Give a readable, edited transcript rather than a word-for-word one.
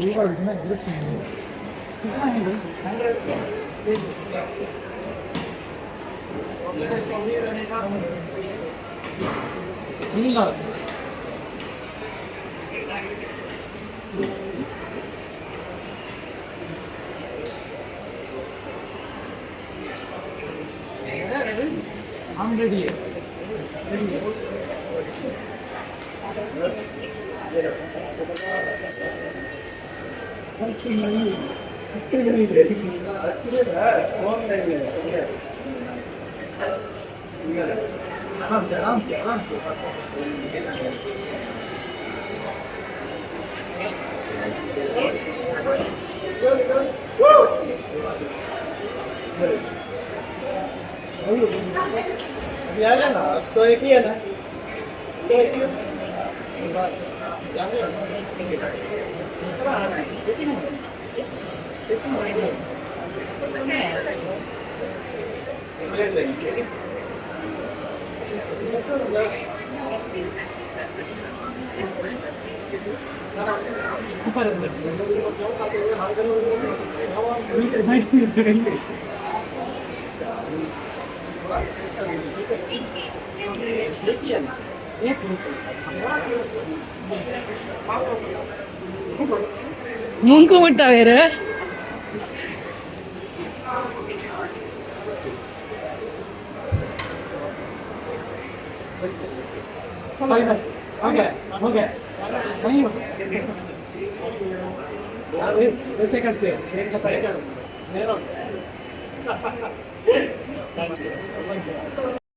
이걸 그냥 이럴 수 있는 뭔가 I'm ready. अभी आएगा ना तो एक ही है ना तो एक ही बस जाएंगे प्लेट देंगे ಮುಂಕು ಬೇರೆ Okay, okay. The second play. Zero.